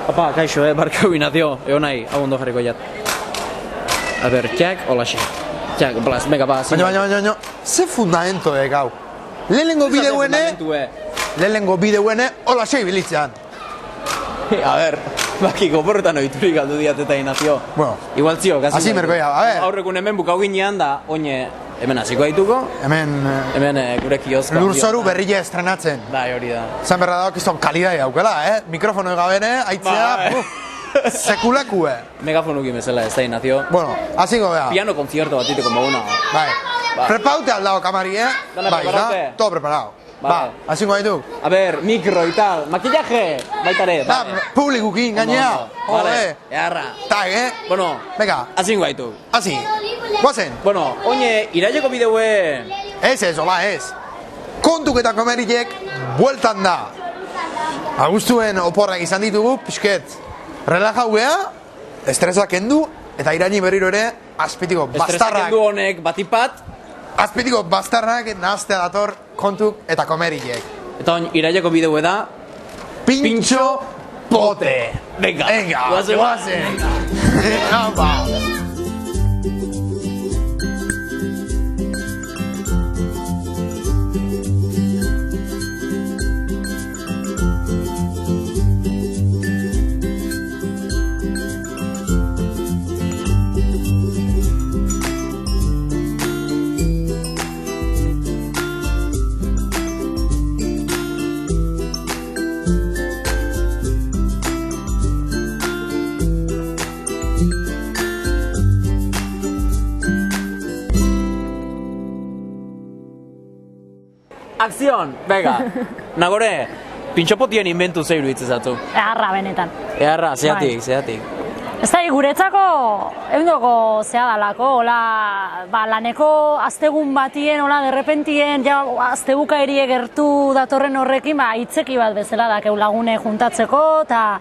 Apa, kaixo, barkau binazio, egon nahi, hau ondo jarriko jat. A ber, txak, hola xe. Txak, plaz, mega paz. Baina, ze fundamento hau? Lehenengo bideuene, hola xe ibilitzean. A ber, bakiko porretan oiturik galdu diateta inazio. Bueno, igual zio, gazi. Asi merkoia, a ver. Aurrekun hemen bukau ginean da, oine, hemen hasiko haituko. Hemen gure kioska. Lurzoru berrilla estrenatzen. Da, hori da. Zan berra dago kizton kalidai daukela, Mikrofono egabene, aitzea, sekulakue. Megafonu gimezela ez da inazio. Bueno, hasiko beha. Piano concierto batiteko moguna. Bai. Prepaute aldao kamari, Dana Bai, preparate? da, todo preparado. Ba, hasiko gaitu. A ber, mikro y tal, maquillaje, baitare. Da, publikukin gainea. Vale, earra. Tag, Bueno, venga. hasingo gaitu. Hasi. Guazen. Bueno, oine, iraileko bideue. Ez, hola, ez. Kontuk eta komeriek bueltan da. Agustuen oporrak izan ditugu, pixket. Relajau geha, estresak kendu, eta iraini berriro ere, azpitiko bastarrak. Estresak kendu honek batipat. Azpitiko bastarrak nahaztea dator kontuk eta komeriek. Eta oin, iraileko bideue da. Pintxo pote. Venga, guazen. Ba. Akzion, bega. Nagore, pintxopotien inventu zeiru itzezatzu. Eharra benetan. Eharra, zeatik. Ez da, guretzako, eundoko zea dalako, hola, laneko astegun batien, hola, derrepentien, ja, astebuka erie gertu datorren horrekin, hitzeki bat bezala dakeu lagune juntatzeko, eta,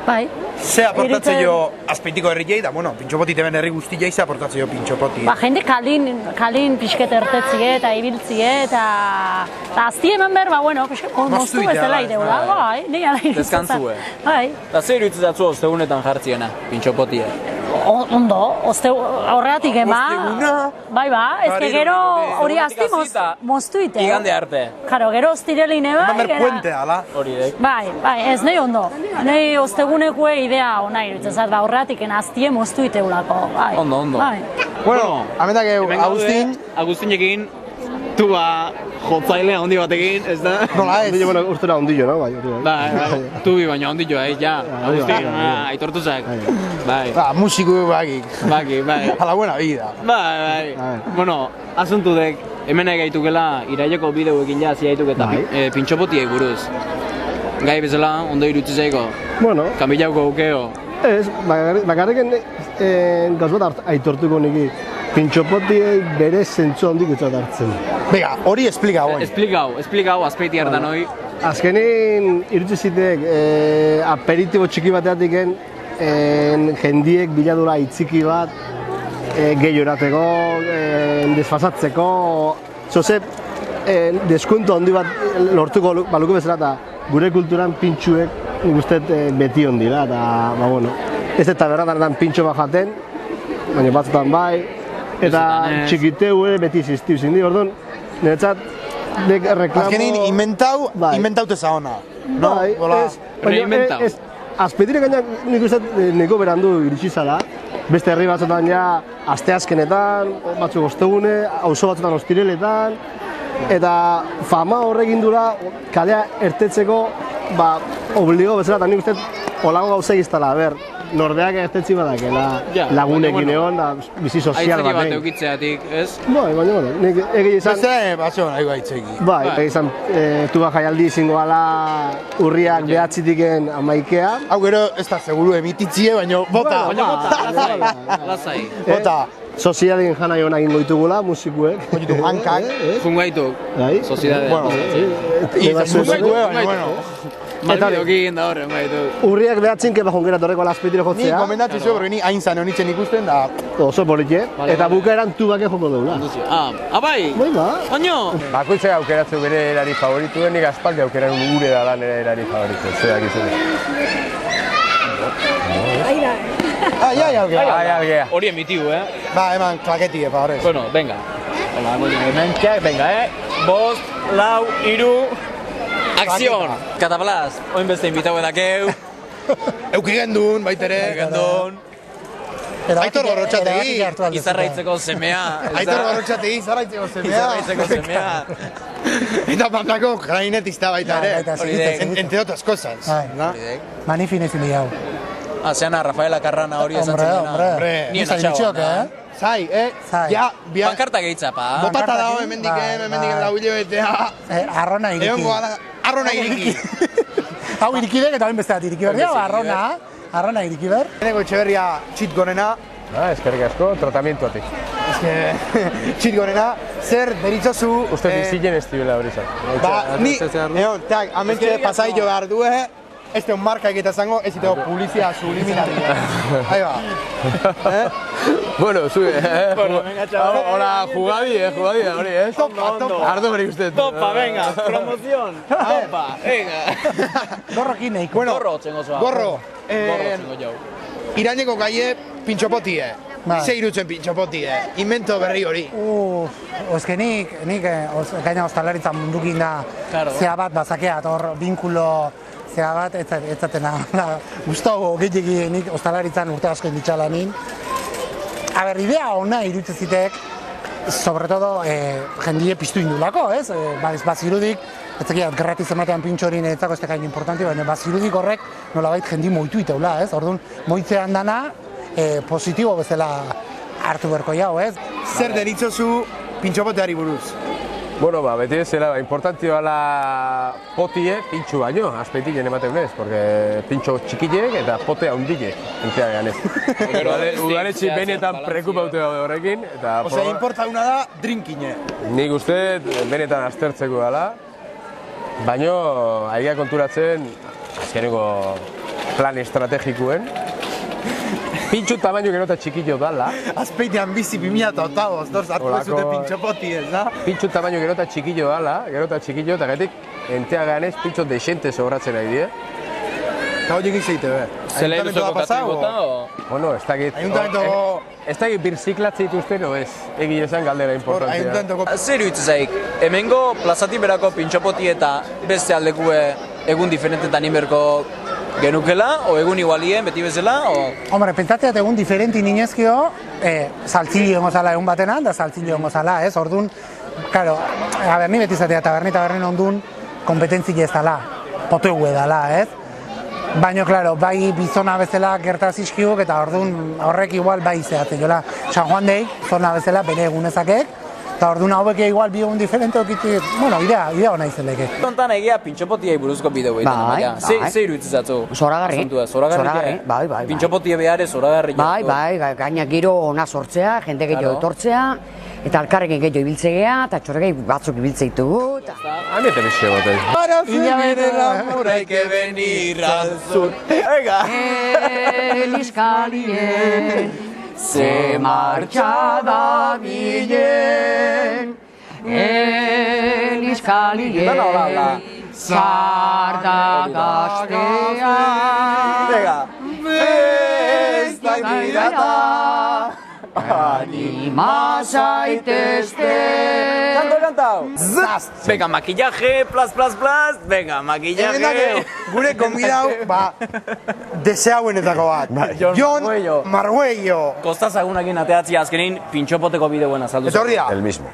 bai. Ze aportatze jo azpeitiko herriei, da, bueno, pintxopoti teben herri guztiei ze aportatze jo pintxopoti. Jende kalin pixket ertetzie eta ibiltzie, eta azti eman behar, bueno, pixket moztu bezala ideula, bai, nahi ala irutzen. Deskantzue. Bai. Eta zeiru itzezatzu ostegunetan jartziena, pintxopotie. Ondo, horregatik ema. Osteguna? Bai, ez que gero hori azti moztu ite. Igande arte. Karo, gero ostireline bai. Eman ber puente, ala. Horidek. Bai, ez nahi ondo. Nahi ostegunekue idea ona irutzen zat, horregatik aztie moztu iteulako. Bai. Ondo. Bai. Bueno, amendak Agustin. Agustinekin, tuba jotzailea handi batekin, ez da? Nola ez? Bueno, ustura ondillo, no? Bai, tubi baina ondillo, ja. Agustin, aitortuzak. Bai. Musiku bagik. Bai. A la buena vida. Bai. Bueno, asuntudek, hemen gaitukela iraileko bideuekin ja ziaituk eta pintxopotiei buruz. Gai bezala, ondo irutzi zaiko? Bueno. Kambilauko gukeo? Ez, bakarriken gaz bat aitortuko niki. Pintxopotiei bere zentzu handik utzat hartzen. Bega, hori esplika hoi. Esplikau, azpeiti hartan hoi. Azkenin irutzi zitek aperitibo txiki bateatiken jendiek biladura itziki bat gehi horateko, desfasatzeko, zozep deskuento handi bat lortuko baluko bezala eta gure kulturan pintxuek nik uste beti ondila eta bueno, ez eta berratan pintxo bat jaten, baina batzutan bai, eta txikiteu beti existiu zindi, orduan, niretzat reklamo... Azkenin, inventaute zaona. Bai, reinventau. Azpetire gainak nik uste niko berandu iritsi zala, beste herri batzutan ja asteazkenetan, batzuk ostegune, auzo batzutan ostireletan, eta fama horrekin dura kalea ertetzeko obligo bezala, eta nik uste olago gauzak iztala, norbeak ertetzi badakela lagunekin egon, bizi sozial batekin. Aitzeki bat eukitzeatik, ez? Bai, baina, nik egi izan... Beste, batxo nahi aitzeki. Bai, egi izan, tuba jaialdi zingoala urriak behatzitiken amaikea. Hau gero, ez da seguru emititzie, baina bota. Lasai. Bota. Sozialin jana joan egin goitugula, musikuek. Oitu, hankak. Fungaituk. Bai. Soziedade. Bueno, musikue, baina, bueno. Malbidokin da horren baitu. Urriak behatzen, keba jongera torreko alazpetiro Ni jotzea. komendatu zeu, porque ni hain zan honitzen ikusten da... Oso politxe. Vale, Eta vale. bukaeran tubake joko deula. Abai! Bai ba. Oño! Bakoitzak aukeratzen bere erari favorituen, nik aspaldi aukeran gure da lan erari favorito. Zerak izan. Ai, algea. Ai, algea. Hori emitiu, Ba, eman, klaketi, epa, horrez. Bueno, venga. Hola, hementxeak, venga, Bost, lau, iru... Akzion! Kataplas, oin beste invitau edakeu. Euki gendun, baitere. Gendun. Aitor gorrotxategi. Izarraitzeko semea. Aitor gorrotxategi, izarraitzeko semea. Izarraitzeko semea. Eta mandako grainetista baita ere. Hori dek. Entre otras cosas. ¿no? Manifin ezin hau. Zeana, Rafaela Carrana hori esan Hombre, zenena. hombre. Nien Zain atxagoan itxok, da. Zai, Zai. ja, bia... Pankarta gehitza, pa. Botata dago Pankartakin, hemendiken bai. lau hilabetea. Arrona iriki. Egon goala, arrona iriki. Hau irikidek eta hain beste bat iriki behar. Arrona, arrona iriki behar. Eneko Etxeberria txit gonena, Eskerrik asko, tratamientuatik. txit gonena, zer deritzozu... Uste dizien ez dibela hori zan. Ba, ni, egon, teak, amentxe pasaillo behar due, ez teun markaik eta zango, ez itego publizia subliminaria. Ahí va. Bueno, zue, Bueno, venga, chaval. Hola, jugadi, hori, Topa, topa. Ardo beri uste. Topa, venga, promoción. Topa, venga. Gorrokin neiko. Bueno, Gorro txengo zoa. gorro. Gorro txengo jau. Iraineko gaie pintxopotie. Bai. Ze irutzen pintxopotie. Invento berri hori. Oske nik gaina ostalaritzan mundukin da Claro. zea bat bazakeat, hor binkulo zea bat, ez zatena. Gustavo gehiagi nik ostalaritzan urte asko ditxala nin. A ber, idea ona iruditzen zitek, sobre todo jendie piztu indulako, ez? Bazirudik, ez zekiat, gerratiz ematean pintxorin etzako ez tekain importanti, baina bazirudik horrek nolabait jendi moitu iteula, ez? Orduan, moitzean dana, positibo bezala hartu berko jau, ez? Zer deritzozu pintxopoteari buruz? Bueno, ba, beti bezala, importanti bala potie pintxu baino, azpeitik ematen nez, porque pintxo txikilek eta pote handilek, entzea ganez. Udaletxi benetan prekupaute daude horrekin, eta... Osea, importa una da, drinkine. Nik uste benetan aztertzeko dela, baino aiga konturatzen azkeneko plan estrategikuen, pintxu tamaino gero eta txikillo dala, Azpeitean bizi 2008, dors hartu Holako- zute pintxopoti ez da? pintxu tamaino gero eta txikillo dala, eta gaitik entea ganez pintxo desente sobratzen ari die. Eta horiek izaite be. Zela iruzoko katribota, o? Bueno, ez dakit... Ayuntamiento- Ez dakit birziklatze dituzten, o ez? Egi esan galdera Hor, importantia. ayuntamientoko... Zer iruditzen zaik, hemengo plazatik berako pintxopoti eta beste aldekue egun diferentetan inberko genukela, o egun igualien, beti bezala, o... Hombre, pentsatzeat egun diferenti ninezkio, saltzili hongo zala egun batenan, da saltzili hongo zala, ez? Orduan, claro, a ber, ni beti zatea tabernin ondun, kompetentzik ez dala, poteue dala, ez? Baina, claro, bai bizona bezala gertaz izkiuk, eta orduan horrek igual bai zehatzen, jola, San Juan Dei, zona bezala bere egunezakek, eta orduan hauek igual bi egun diferente okitik, bueno, idea ona izeleke. Kontan egia pintxopotiei buruzko bideo egiten, Bai, baina. bai. Ze iruditzen zatzu? Zoragarri. Asuntua, zoragarri. Zoragarri, bai. Pintxopotie behar zoragarri. Bai, gaina giro ona sortzea, jende gehiago Claro. etortzea, eta alkarrekin gehiago ibiltzea, eta txorregei batzuk ibiltze ditugu, eta... Hanete bizio baten. Para vivir el amor hay que venir al sur. Venga! Eliskalien, ze martxa da bilen, Eliskalien, zarda gaztea, Venga! Bestak birata! anima zaitezte. Kantau! Venga, maquillaje, plas, venga, maquillaje. Egendake, gure konbidau, ba, deseauenetako bat. Jon Marguello. Marguello. Kostazagunakin ateatzia azkenin pintxopoteko bideoen azaldu. Eta hori da, El mismo.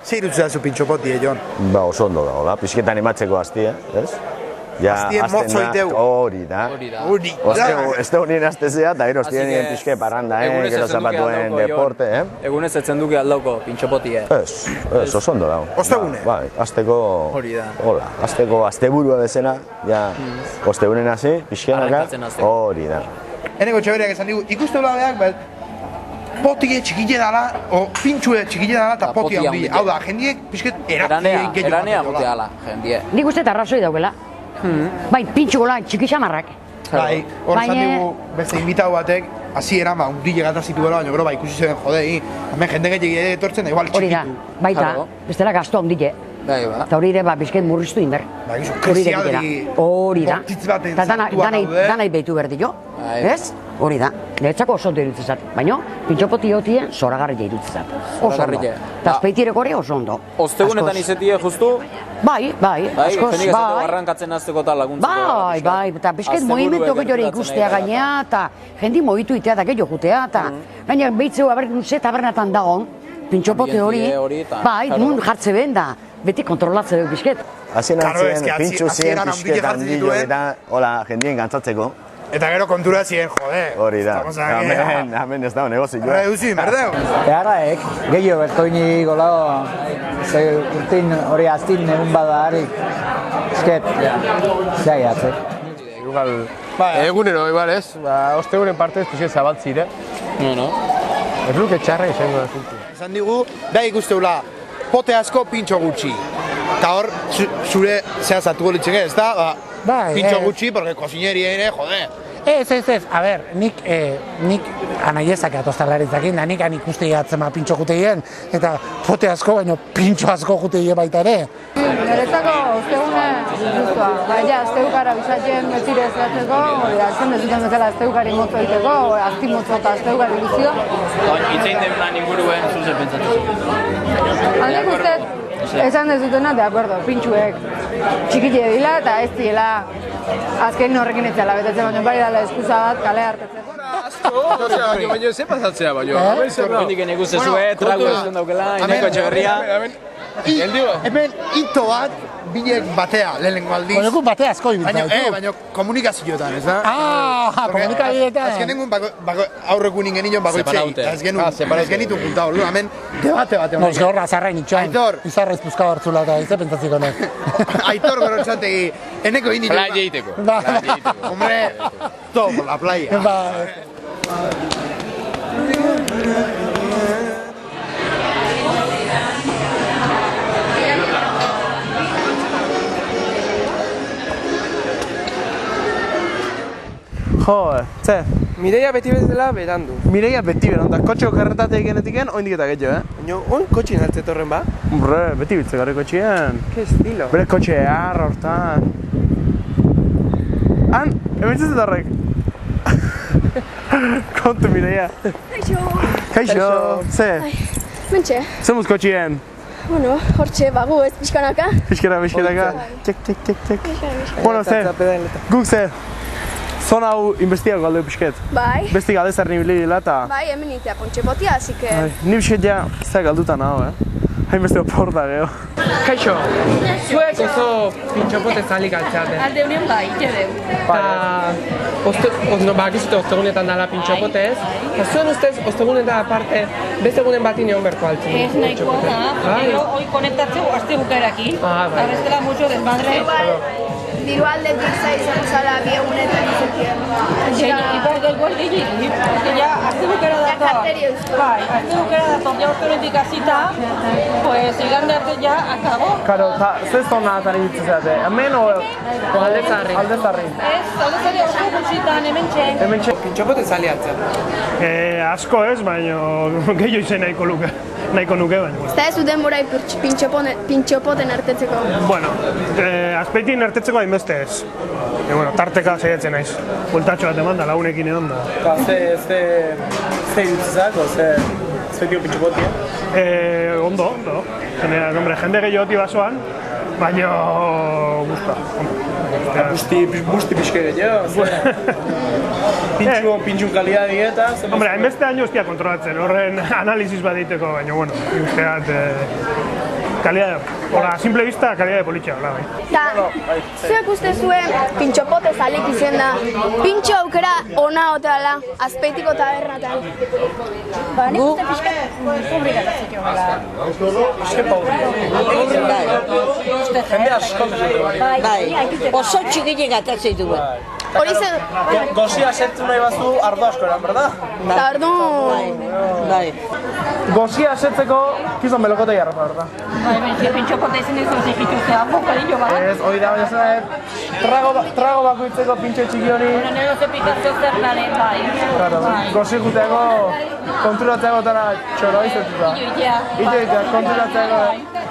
ze irutzea zu pintxopoti, Jon? Ba, oso ondo dago, da. Pizketan ematzeko hastia, ez? Ja, Aztien hasten motzo da- iteu. Hori da. Hori Ez da honien astezea, eta gero Así ostien que, pixke parranda, egunez gero etzen duke zapatuen aldauko, Jon. deporte, Egunez etzen duke aldauko pintxopotie. Ez, oso ondo dago. Ostegune? Bai, azteko... Hori da. Hola, azteko asteburua bezena, ja, ostegunen hasi, pixkenaka, Arrankatzen hasteko. hori da. Eneko txaberiak esan digu, ikuste hola behak, bet, potie txikile dala, o pintxue txikile dala, eta Poti poti handi. handile. Hau da, jendiek pixket Eranea gehiago jotea ematen ala, jendie. Nik uste eta arrazoi daukela. Bai, pintxo gola txiki xamarrak. Bai, hor esan Baina- digu beste invitau batek, hasieran undile gata zituela, baina gero ikusi zen jodei, hemen jende gehiagia etortzen da igual Hori da, txikitu. baita, Claro. bestela gasto handile. Bai, ba. Eta hori ere, bizket murriztu inber. Ba, gizu, Hori da krisialdi egitera. Hori da. bortitz baten Eta sartua daude. danai behitu behar dio, Bai. ez? Hori da. Niretzako oso ondo iruditzen zat. Baina, pintxopoti hotien zoragarria iruditzen zat. Oso ondo. Zoragarria. Eta azpeitireko hori oso ondo. Ostegunetan Askoz. izetie justu, Bai, bai, askoz, jendik esate bai. barrankatzen hasteko eta laguntzeko. Bai, eta bizket movimentu gehiago ikustea gainea, eta jendi movitu itea da gehiago jutea, eta gaina behitzeu ze tabernatan dagoen, pintxopote hori, Ambientie hori eta- bai, Claro. nun jartze behen da, beti kontrolatzen dut bizket. Hasien Claro, hartzen, es que pintxu ziren, hasieran handile pixket jartzen handilo zituen. eta hola, jendien gantzatzeko. Eta gero kontura ziren, jode. Hori da. estamos aquí. Hemen ez dago negozioa. Reduzi, berdeu. Beharraek, gehiago bertoini golao, ze urtin hori aztin egun bada harik, esket, zai atze. Igual, egunero, igual ez, ostegunen partez pixet zabaltzire. No. Ez luke txarra izango da zintu. Esan digu, da ikusteula, pote asko pintxo gutxi. Eta hor, zure zehazatuko litzeke, ez da? Ba, Bai, pintxo ez. gutxi, porque kozineria ere, jode. Ez. A ber, nik anaiezak atostalaritzakin, da nik ikuste jatzema pintxo juteien, eta pote asko, baina pintxo asko juteie baita ere. Niretzako ostegune guztua. Baina, azteukara bizatzen betire zeratzeko, hori da, esan dezuten bezala azteukari motzo egiteko, azti motzo eta azteukari guztio. Itzein den lan inguruen zuze pentsatu. Handik uste, esan dezutena, de acuerdo, pintxuek txikile dila eta ez dila azken horrekin etzela betetzen, baina bai dala eskusa bat kale hartatzeko. Baina, ze pasatzea, baina. Hendik ikuste zue, trago ez daukela, Ineko Etxeberria. Hemen hito bat, bilek batea, lehenengo aldiz. Honeko bate asko ibiltzen. Baina komunikazioetan, ez da? Komunikabideetan. Ez genengun aurreku ningen nion bakoitzei. Ez genitu juntau, hemen debate bat. No, horra azarrain itxoan. Aitor. Izarrez puzka hartzula eta ize pentsatziko honek. Aitor gorotxategi, eneko indi. Playa egiteko. Hombre, top, la playa. Jo, ze? Mireia beti bezala berandu. Mireia beti berandu, kotxeo karretate egenetiken, oindik eta gehiago, Baina, oin kotxin altzetorren ba? Hombre, beti biltze gare kotxien. Ke estilo? Bere kotxe harra hortan. Han, hemen txezet horrek. Kontu, Mireia. Kaixo, ze? Mentxe, Zemuz kotxien? bueno, hortxe bagu ez pixkanaka. Pixkera. Txek. Bueno, ze? Guk ze? Zona hau investigako alde pixket. Bai. Besti galdezar nibili dila eta... Bai, hemen itea pontxe potia, así que... Ni pixket ja, ez galduta nago, Hainbeste oporta, geho. Kaixo, zuek oso pintxopote zalik altzeate. Alde honen bai, jede. Eta, bakizute ostegunetan dala pintxopote ez. Eta zuen ustez, ostegunetan aparte, beste egunen bati nion berko altzen. Ez nahikoa da, pero hoi konektatzeu aste bukerakin. Bai. Arreztela mucho desmadre. Diru aldetik izango zala bi egunetan izetien. Ipar del gol gehiagin, porque ya aste bukera dator. Bai, aste bukera dator, ja urte honetik hasita, pues igande arte ja akabo. Karo, eta zuez tona eta nibitzen zeate, hemen o aldezarri? Aldezarri. Ez, aldezari oso gutxitan, hemen txen. Hemen txek, pintxopote zali atzen. Asko ez, baina gehiago izen nahiko nuke baina. Ez da ez du denbora pintxopoten artetzeko. Bueno, azpeitin ertetzeko hainbeste ez. Bueno, tarteka saiatzen naiz. Bueltatxo bat eman da, lagunekin egon da. Ze irutzizak, azpeitio pintxopotia? Ondo. Jende gehiagoti basoan, baina guzta. Busti pixke gehiago, pintxun kalidadi eta... Hombre, hainbeste hain hostia kontrolatzen, horren analizis bat diteko, baina, bueno, usteat, kalidade, hola, simple vista, kalidade politxea, hola, bai. Ta, zuek uste zuen pintxopote zalik izen da, pintxo aukera ona oteala, azpeitiko tabernatan. Ba, nik uste pixkat publikatazik egala. Jende asko. Bai, oso txikile gatatzen duen. Hori ze... Gozia asetzu nahi bazu ardo asko eran, berda? Eta ordu... Bai. Gozia asetzeko kizon melokota jarra, berda? Bai, pintxopote izin dizu zikituzea, bokadillo bat. Ez, hori da, baina zena, trago bakoitzeko pintxo txiki hori... Bueno, nero zepikazio zer nare, bai. Claro, gozi juteako konturatzeako tara txoro izetuta. Itea, konturatzeako...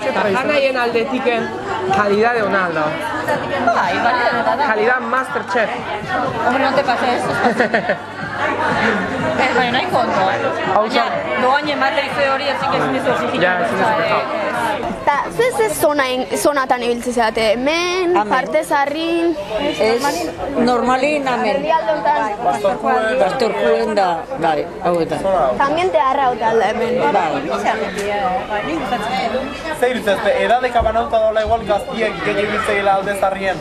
Janaien aldetiken kalidade hona alda. Bai, balidade da. Kalidad Masterchef. Hombre, no te pases. Baina nahi konto. Doain emate ize hori ezik ezin dizu exigitu. Eta ze zonatan ibiltze zeate? Hemen, parte zarrin... Normalin hemen. Pastorkuen da, bai, hauetan. Tambien teharra hauta alda hemen. Zer irutzezte, edadeka banauta dola igual gaztiek gehi ibiltzeila alde zarrien?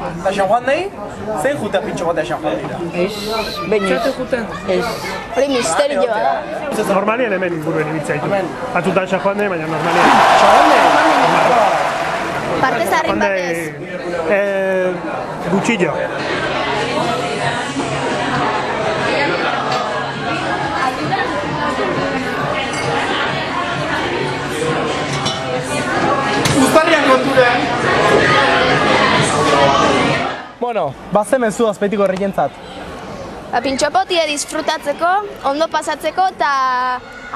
Eta San Juan nahi? Zein jutea pintxo batea San Juan dira? Ez, baina ez. Hori misterioa da. Normalien hemen inguruen ibiltzea ditu. Batzutan San Juan baina normalien. Parte zarrin batez. Gutxillo. Uztarrian konturen! Bueno, bazen mezu azpeitiko herrientzat. Pintxopotie disfrutatzeko, ondo pasatzeko eta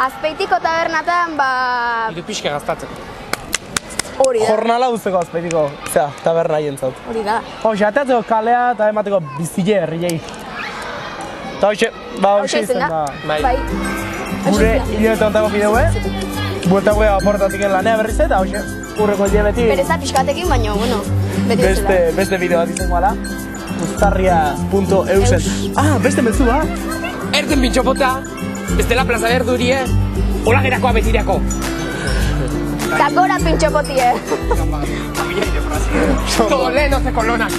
azpeitiko tabernatan Iru pixka gaztatzeko. Hori da. Jornala duzeko azpeitiko, taberna hientzat. Hori da. Hoxe, ateatzeko kalea eta emateko bizile herriei. Eta hoxe, hoxe izan da. Bai. Gure hilabete ontako bideue, bueltako aportatik lanea berriz eta hoxe, urreko hilabeti. Bereza pixkatekin, baina, bueno, beti bezala. Beste bideo bat izango ala. Uztarria.eusen. Ah, beste mezua! Erten pintxopota, ez dela plaza berdurie, hola gerakoa betirako. Zakora pintxopotie. Todo leno ze kolonak.